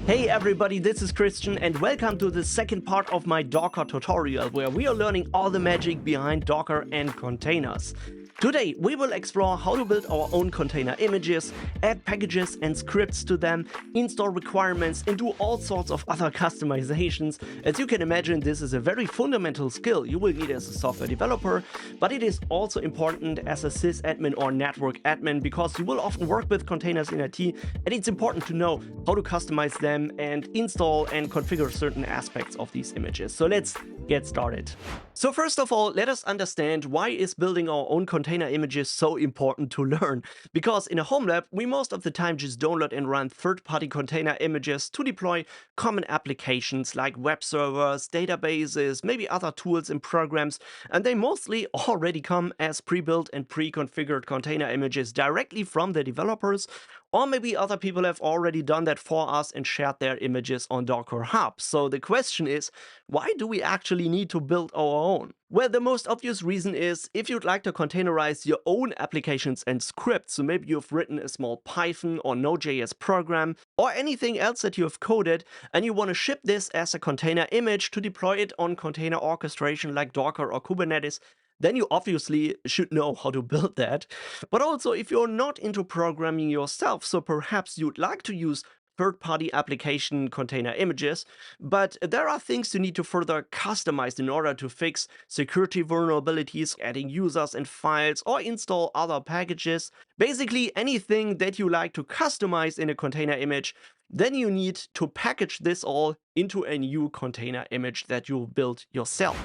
Hey everybody, this is Christian and welcome to the second part of my Docker tutorial where we are learning all the magic behind Docker and containers. Today we will explore how to build our own container images, add packages and scripts to them, install requirements and do all sorts of other customizations. As you can imagine, this is a very fundamental skill you will need as a software developer, but it is also important as a sysadmin or network admin because you will often work with containers in IT and it's important to know how to customize them and install and configure certain aspects of these images. So let's get started. So first of all, let us understand why is building our own container images so important to learn. Because in a home lab, we most of the time just download and run third-party container images to deploy common applications like web servers, databases, maybe other tools and programs, and they mostly already come as pre-built and pre-configured container images directly from the developers, or maybe other people have already done that for us and shared their images on Docker Hub. So the question is, why do we actually need to build our own? Well, the most obvious reason is if you'd like to containerize your own applications and scripts, so maybe you've written a small Python or Node.js program or anything else that you have coded and you want to ship this as a container image to deploy it on container orchestration like Docker or Kubernetes, then you obviously should know how to build that. But also, if you're not into programming yourself, so perhaps you'd like to use third-party application container images, but there are things you need to further customize in order to fix security vulnerabilities, adding users and files, or install other packages. Basically, anything that you like to customize in a container image, then you need to package this all into a new container image that you'll build yourself.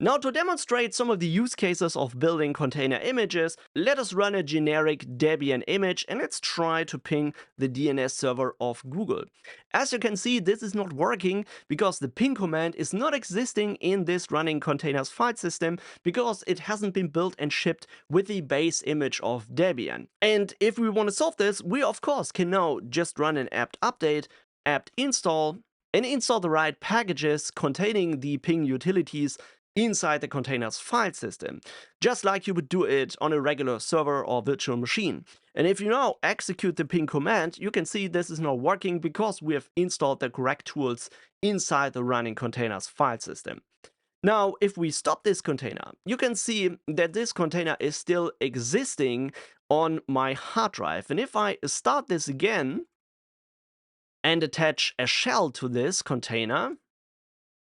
Now, to demonstrate some of the use cases of building container images, let us run a generic Debian image and let's try to ping the DNS server of Google. As you can see, this is not working because the ping command is not existing in this running containers file system because it hasn't been built and shipped with the base image of Debian. And if we want to solve this, we of course can now just run an apt update, apt install, and install the right packages containing the ping utilities inside the containers file system, just like you would do it on a regular server or virtual machine. And if you now execute the ping command, you can see this is now working because we have installed the correct tools inside the running containers file system. Now, if we stop this container, you can see that this container is still existing on my hard drive. And if I start this again and attach a shell to this container,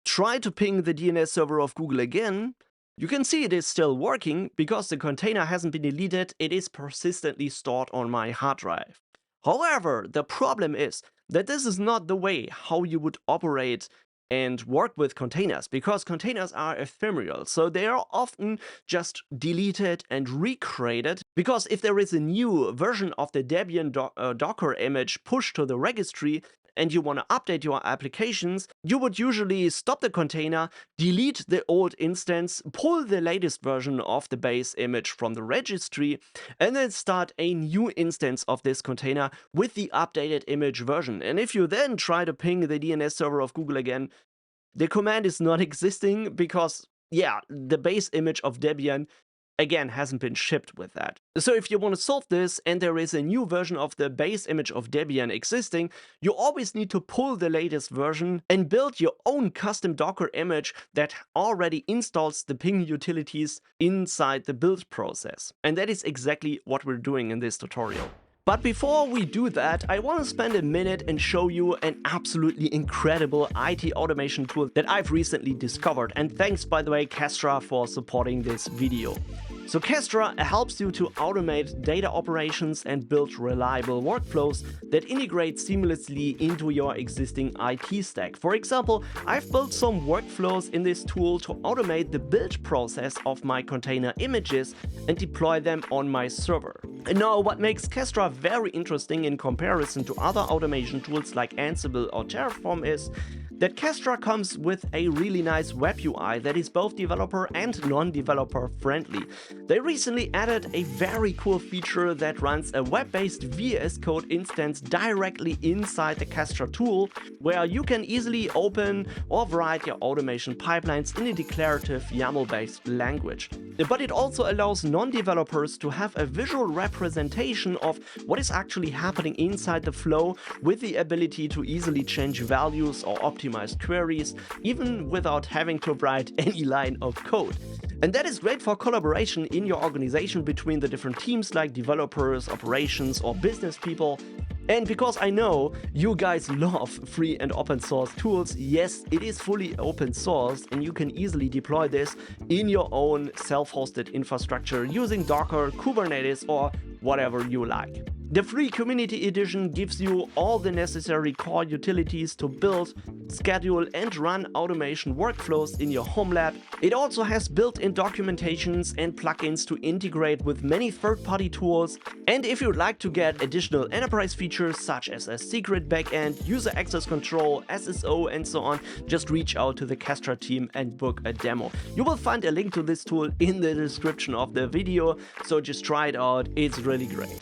try to ping the DNS server of Google again, you can see it is still working because the container hasn't been deleted, it is persistently stored on my hard drive. However, the problem is that this is not the way how you would operate and work with containers, because containers are ephemeral, so they are often just deleted and recreated, because if there is a new version of the Debian Docker image pushed to the registry, and you want to update your applications, you would usually stop the container, delete the old instance, pull the latest version of the base image from the registry, and then start a new instance of this container with the updated image version. And if you then try to ping the DNS server of Google again, the command is not existing because, yeah, the base image of Debian again hasn't been shipped with that. So if you want to solve this and there is a new version of the base image of Debian existing, you always need to pull the latest version and build your own custom Docker image that already installs the ping utilities inside the build process. And that is exactly what we're doing in this tutorial. But before we do that, I want to spend a minute and show you an absolutely incredible IT automation tool that I've recently discovered. And thanks, by the way, Kestra, for supporting this video. So Kestra helps you to automate data operations and build reliable workflows that integrate seamlessly into your existing IT stack. For example, I've built some workflows in this tool to automate the build process of my container images and deploy them on my server. And now, what makes Kestra very interesting in comparison to other automation tools like Ansible or Terraform is that Kestra comes with a really nice web UI that is both developer and non-developer friendly. They recently added a very cool feature that runs a web-based VS Code instance directly inside the Kestra tool, where you can easily open or write your automation pipelines in a declarative YAML-based language. but it also allows non-developers to have a visual representation of what is actually happening inside the flow, with the ability to easily change values or optimize queries, even without having to write any line of code. And that is great for collaboration in your organization between the different teams like developers, operations, or business people. And because I know you guys love free and open source tools, yes, it is fully open source and you can easily deploy this in your own self-hosted infrastructure using Docker, Kubernetes, or whatever you like. The free community edition gives you all the necessary core utilities to build, schedule, and run automation workflows in your home lab. It also has built-in documentations and plugins to integrate with many third-party tools. And if you'd like to get additional enterprise features such as a secret backend, user access control, SSO, and so on, just reach out to the Kestra team and book a demo. You will find a link to this tool in the description of the video, so just try it out, it's really great.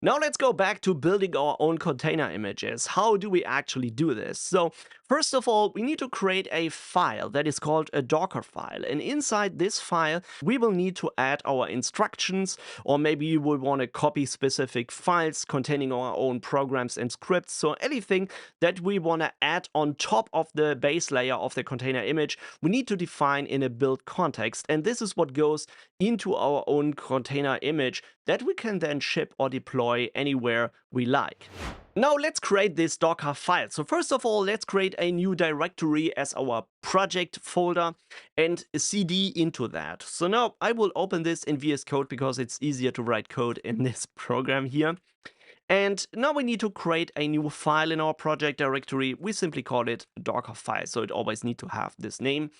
Now let's go back to building our own container images. How do we actually do this? So first of all, we need to create a file that is called a Dockerfile. And inside this file, we will need to add our instructions, or maybe you will want to copy specific files containing our own programs and scripts. So anything that we want to add on top of the base layer of the container image, we need to define in a build context. And this is what goes into our own container image that we can then ship or deploy anywhere we like. Now let's create this Docker file. So first of all, let's create a new directory as our project folder and cd into that. So now I will open this in VS Code because it's easier to write code in this program here. And now we need to create a new file in our project directory. We simply call it Dockerfile, so it always needs to have this name.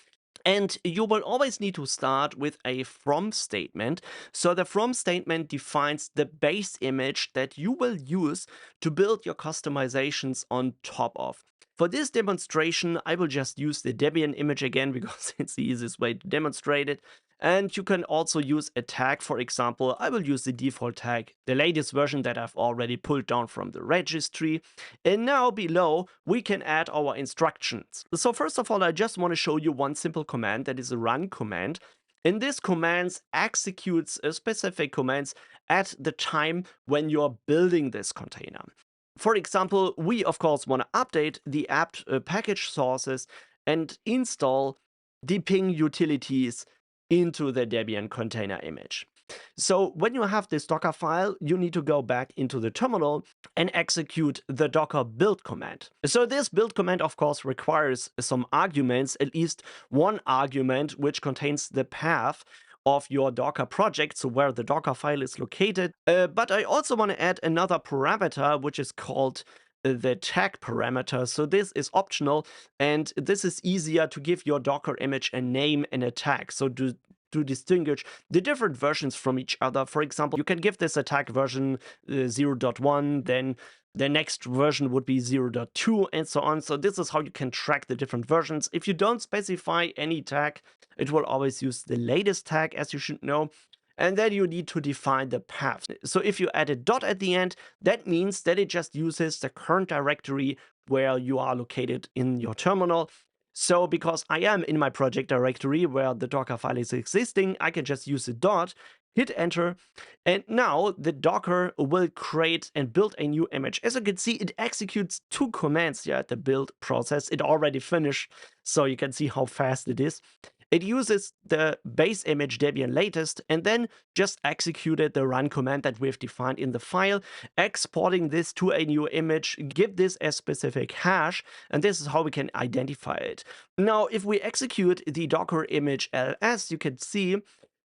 And you will always need to start with a from statement. So the from statement defines the base image that you will use to build your customizations on top of. For this demonstration, I will just use the Debian image again because it's the easiest way to demonstrate it. And you can also use a tag. For example, I will use the default tag, the latest version that I've already pulled down from the registry. And now below, we can add our instructions. So first of all, I just want to show you one simple command that is a run command. And this command executes specific commands at the time when you're building this container. For example, we of course want to update the apt package sources and install the ping utilities into the Debian container image. So when you have this Docker file, you need to go back into the terminal and execute the docker build command. So this build command, of course, requires some arguments, at least one argument, which contains the path of your Docker project, so where the Docker file is located. But I also want to add another parameter, which is called the tag parameter. So this is optional, and this is easier to give your Docker image a name and a tag. So to distinguish the different versions from each other. For example, you can give this a tag version 0.1, then the next version would be 0.2, and so on. So this is how you can track the different versions. If you don't specify any tag, it will always use the latest tag, as you should know. And then you need to define the path. So if you add a dot at the end, that means that it just uses the current directory where you are located in your terminal. So because I am in my project directory where the Docker file is existing, I can just use a dot, hit enter, and now the Docker will create and build a new image. As you can see, it executes 2 commands here at the build process. It already finished, so you can see how fast it is. It uses the base image Debian latest and then just executed the run command that we've defined in the file, exporting this to a new image, give this a specific hash, and this is how we can identify it. Now, if we execute the Docker image ls, you can see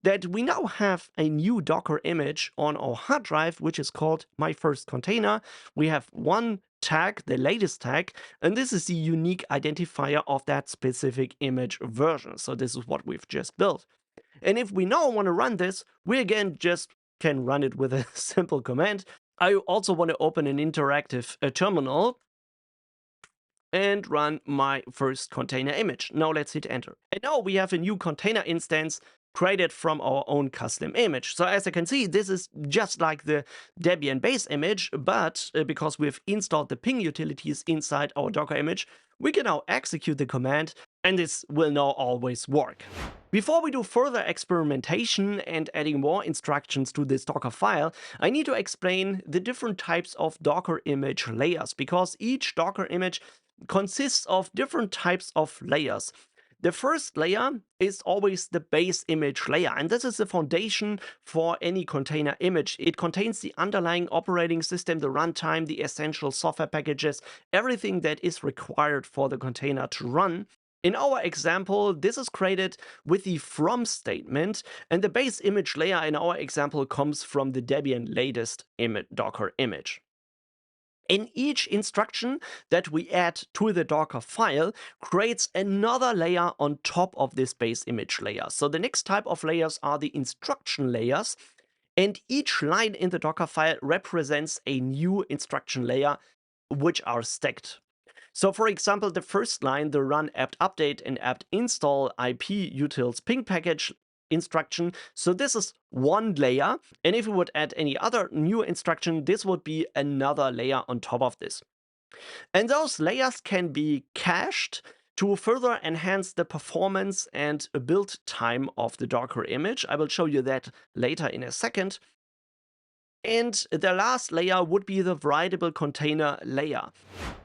that we now have a new Docker image on our hard drive, which is called my first container. We have one tag, the latest tag, and this is the unique identifier of that specific image version. So this is what we've just built. And if we now want to run this, we again just can run it with a simple command. I also want to open an interactive terminal. and run my first container image. Now let's hit enter. And now we have a new container instance created from our own custom image. So as you can see, this is just like the Debian base image, but because we've installed the ping utilities inside our Docker image, we can now execute the command, and this will now always work. Before we do further experimentation and adding more instructions to this Docker file, I need to explain the different types of Docker image layers, because each Docker image consists of different types of layers. The first layer is always the base image layer, and this is the foundation for any container image. It contains the underlying operating system, the runtime, the essential software packages, everything that is required for the container to run. In our example, this is created with the from statement, and the base image layer in our example comes from the Debian latest Docker image. In each instruction that we add to the Docker file creates another layer on top of this base image layer. So the next type of layers are the instruction layers, and each line in the Docker file represents a new instruction layer which are stacked. So for example, the first line, the run apt update and apt install IP utils ping package instruction. So this is one layer, and if we would add any other new instruction, this would be another layer on top of this. And those layers can be cached to further enhance the performance and build time of the Docker image. I will show you that later in a second. And the last layer would be the writable container layer.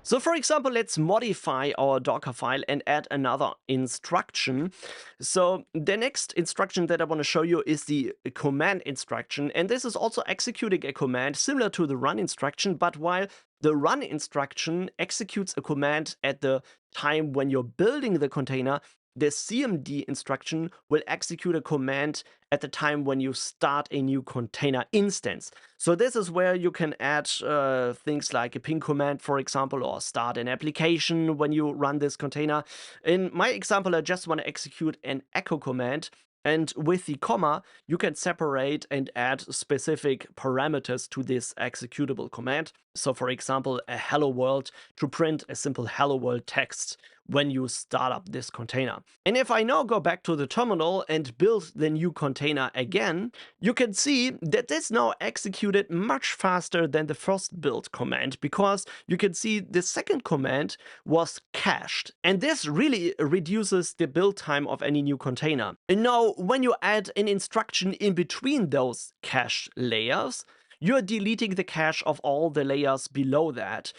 So for example, let's modify our Docker file and add another instruction. So the next instruction that I want to show you is the command instruction. And this is also executing a command similar to the run instruction, but while the run instruction executes a command at the time when you're building the container, the cmd instruction will execute a command at the time when you start a new container instance. So this is where you can add things like a ping command, for example, or start an application when you run this container. In my example, I just want to execute an echo command. And with the comma, you can separate and add specific parameters to this executable command. So for example, a hello world to print a simple hello world text when you start up this container. And if I now go back to the terminal and build the new container again, you can see that this now executed much faster than the first build command, because you can see the second command was cached. And this really reduces the build time of any new container. And now when you add an instruction in between those cached layers, you're deleting the cache of all the layers below that.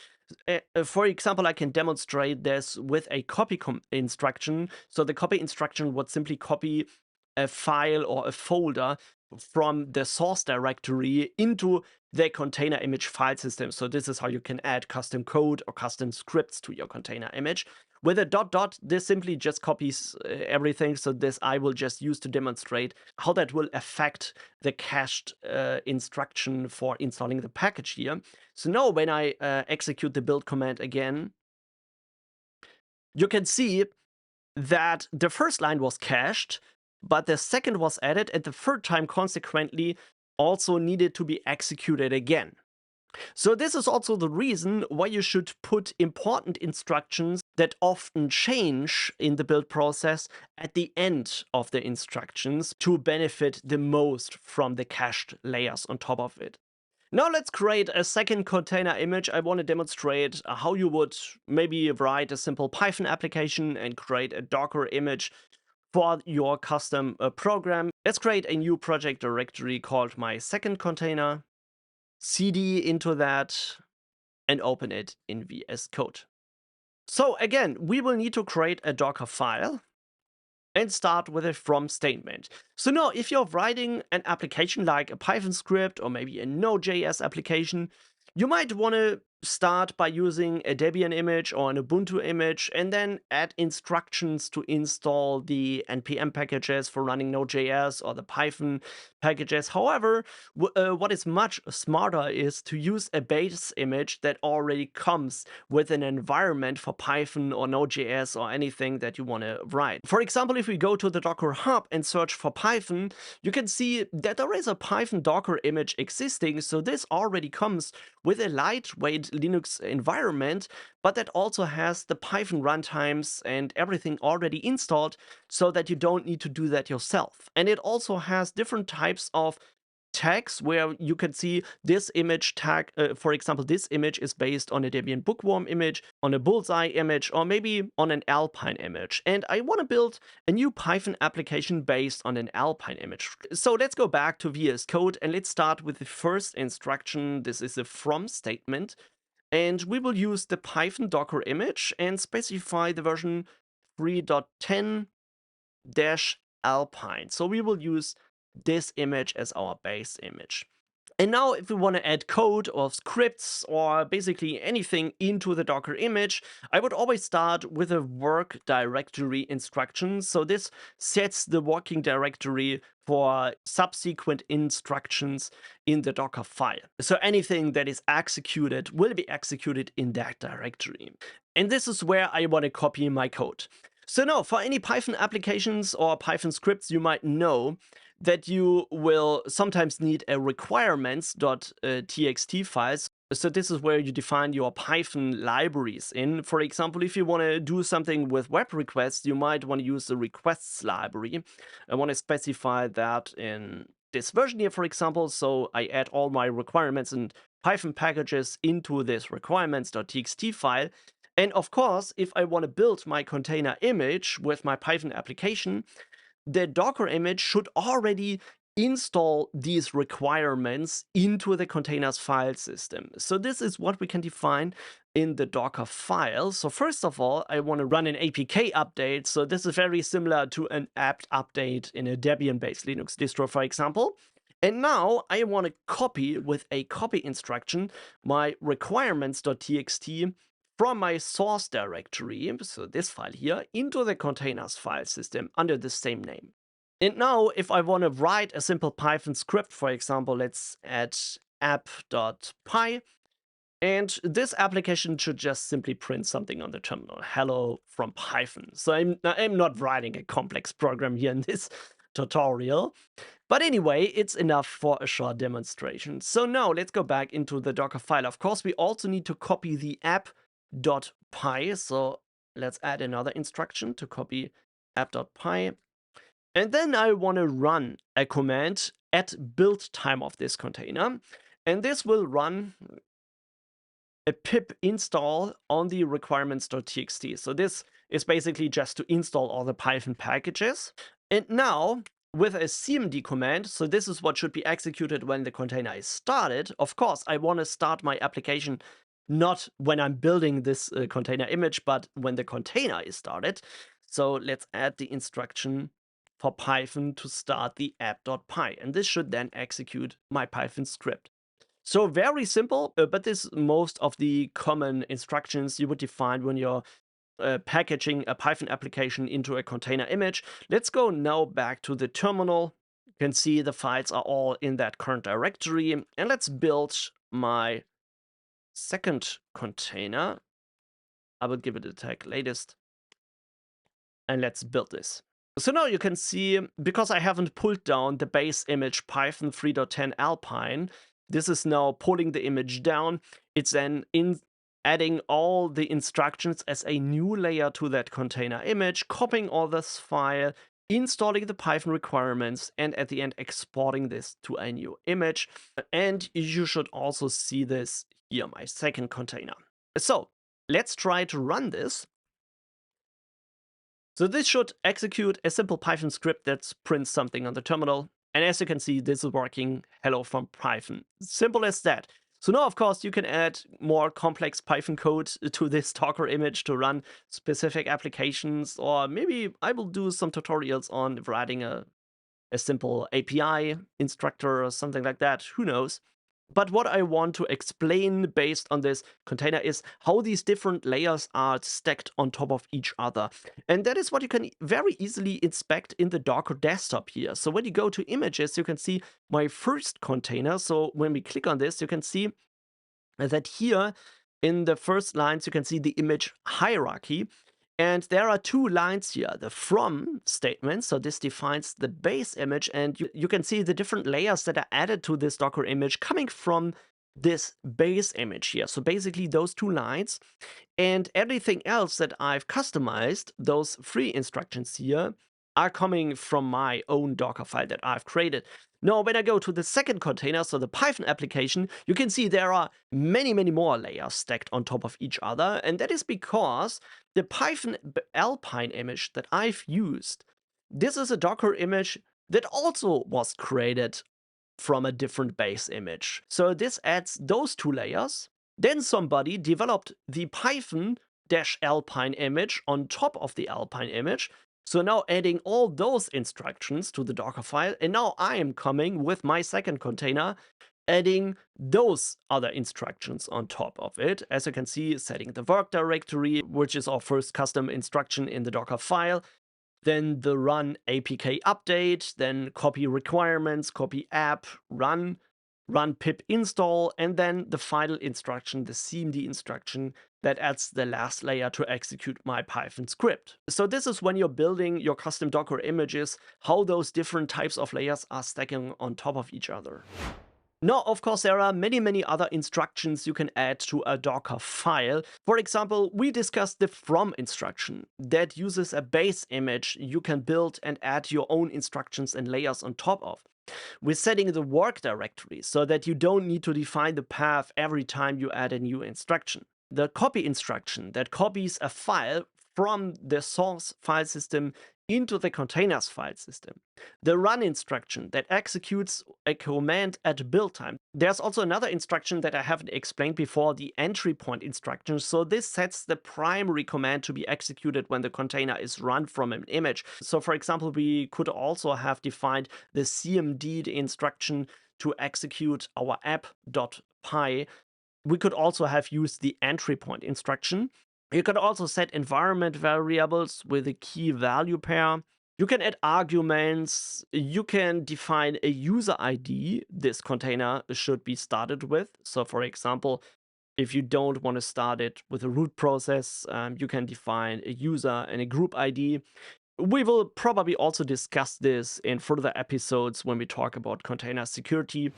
For example, I can demonstrate this with a copy instruction. So the copy instruction would simply copy a file or a folder from the source directory into the container image file system. So this is how you can add custom code or custom scripts to your container image. With a dot dot, this simply just copies everything. So this I will just use to demonstrate how that will affect the cached instruction for installing the package here. So now when I execute the build command again, you can see that the first line was cached, but the second was added, and the third time consequently also needed to be executed again. So this is also the reason why you should put important instructions that often change in the build process at the end of the instructions to benefit the most from the cached layers on top of it. Now let's create a second container image. I want to demonstrate how you would maybe write a simple Python application and create a Docker image for your custom program. Let's create a new project directory called my second container, cd into that, and open it in VS Code. So again, we will need to create a Docker file and start with a from statement. So now if you're writing an application like a Python script or maybe a Node.js application, you might want to start by using a Debian image or an Ubuntu image and then add instructions to install the npm packages for running Node.js or the Python packages. However, what is much smarter is to use a base image that already comes with an environment for Python or Node.js or anything that you want to write. For example, if we go to the Docker Hub and search for Python, you can see that there is a Python Docker image existing. So this already comes with a lightweight Linux environment, but that also has the Python runtimes and everything already installed so that you don't need to do that yourself. And it also has different types of tags where you can see this image tag. For example, this image is based on a Debian bookworm image, on a bullseye image, or maybe on an Alpine image. And I want to build a new Python application based on an Alpine image. So let's go back to VS Code and let's start with the first instruction. This is a from statement. And we will use the Python Docker image and specify the version 3.10-Alpine. So we will use this image as our base image. And now if we want to add code or scripts or basically anything into the Docker image, I would always start with a work directory instruction. So this sets the working directory for subsequent instructions in the Docker file. So anything that is executed will be executed in that directory. And this is where I want to copy my code. So now, for any Python applications or Python scripts, you might know that you will sometimes need a requirements.txt files. So this is where you define your Python libraries in. For example, if you want to do something with web requests, you might want to use the requests library. I want to specify that in this version here, for example. So I add all my requirements and Python packages into this requirements.txt file. And of course, if I want to build my container image with my Python application, the Docker image should already install these requirements into the containers file system. So this is what we can define in the Dockerfile. So first of all, I want to run an APK update. So this is very similar to an apt update in a Debian-based Linux distro, for example. And now I want to copy with a copy instruction my requirements.txt from my source directory, so this file here, into the containers file system under the same name. And now, if I want to write a simple Python script, for example, let's add app.py, and this application should just simply print something on the terminal, hello from Python. So I'm not writing a complex program here in this tutorial. But anyway, it's enough for a short demonstration. So now let's go back into the Docker file. Of course, we also need to copy the app.py. So let's add another instruction to copy app.py. And then I want to run a command at build time of this container. And this will run a pip install on the requirements.txt. So this is basically just to install all the Python packages. And now with a cmd command, so this is what should be executed when the container is started. Of course, I want to start my application not when I'm building this container image, but when the container is started. So let's add the instruction for Python to start the app.py. And this should then execute my Python script. So very simple, but this is most of the common instructions you would define when you're packaging a Python application into a container image. Let's go now back to the terminal. You can see the files are all in that current directory. And let's build my second container. I will give it a tag latest. And let's build this. So now you can see, because I haven't pulled down the base image Python 3.10 Alpine, this is now pulling the image down. It's then adding all the instructions as a new layer to that container image, copying all this file, installing the Python requirements, and at the end exporting this to a new image. And you should also see this here, my second container. So let's try to run this. So this should execute a simple Python script that prints something on the terminal. And as you can see, this is working hello from Python. Simple as that. So now, of course, you can add more complex Python code to this Docker image to run specific applications, or maybe I will do some tutorials on writing a simple API instructor or something like that, who knows. But what I want to explain based on this container is how these different layers are stacked on top of each other. And that is what you can very easily inspect in the Docker desktop here. So when you go to images, you can see my first container. So when we click on this, you can see that here in the first lines, you can see the image hierarchy. And there are two lines here, the from statement. So this defines the base image, and you can see the different layers that are added to this Docker image coming from this base image here. So basically those two lines, and everything else that I've customized, those 3 instructions here, are coming from my own Dockerfile that I've created. Now, when I go to the second container, so the Python application, you can see there are many, many more layers stacked on top of each other. And that is because the Python Alpine image that I've used, this is a Docker image that also was created from a different base image. So this adds those 2 layers. Then somebody developed the Python-Alpine image on top of the Alpine image. So now adding all those instructions to the Dockerfile, and now I am coming with my second container, adding those other instructions on top of it. As you can see, setting the work directory, which is our first custom instruction in the Dockerfile. Then the run apk update, then copy requirements, copy app, run pip install, and then the final instruction, the cmd instruction, that adds the last layer to execute my Python script. So this is when you're building your custom Docker images, how those different types of layers are stacking on top of each other. Now, of course, there are many, many other instructions you can add to a Docker file. For example, we discussed the from instruction that uses a base image you can build and add your own instructions and layers on top of. We're setting the work directory so that you don't need to define the path every time you add a new instruction. The copy instruction that copies a file from the source file system into the containers file system. The run instruction that executes a command at build time. There's also another instruction that I haven't explained before, the entry point instruction. So this sets the primary command to be executed when the container is run from an image. So for example, we could also have defined the cmd instruction to execute our app.py. We could also have used the entry point instruction. You can also set environment variables with a key value pair. You can add arguments. You can define a user ID this container should be started with. So for example, if you don't want to start it with a root process, you can define a user and a group ID. We will probably also discuss this in further episodes when we talk about container security.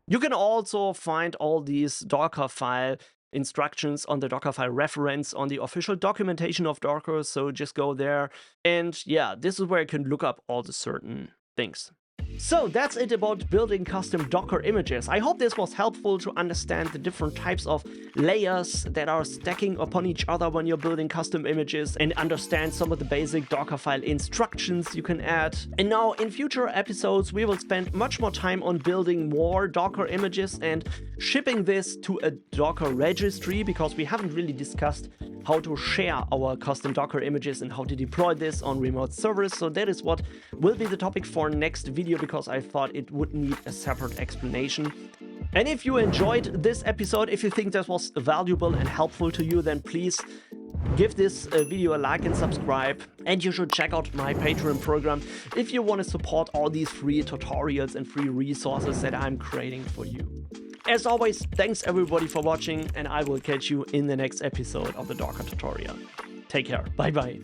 You can also find all these Dockerfile instructions on the Dockerfile reference on the official documentation of Docker, so just go there. And yeah, this is where you can look up all the certain things. So that's it about building custom Docker images. I hope this was helpful to understand the different types of layers that are stacking upon each other when you're building custom images, and understand some of the basic Dockerfile instructions you can add. And now in future episodes, we will spend much more time on building more Docker images and shipping this to a Docker registry, because we haven't really discussed how to share our custom Docker images and how to deploy this on remote servers. So that is what will be the topic for next video, because I thought it would need a separate explanation. And if you enjoyed this episode, if you think this was valuable and helpful to you, then please give this video a like and subscribe. And you should check out my Patreon program if you want to support all these free tutorials and free resources that I'm creating for you. As always, thanks everybody for watching, and I will catch you in the next episode of the Docker tutorial. Take care. Bye bye.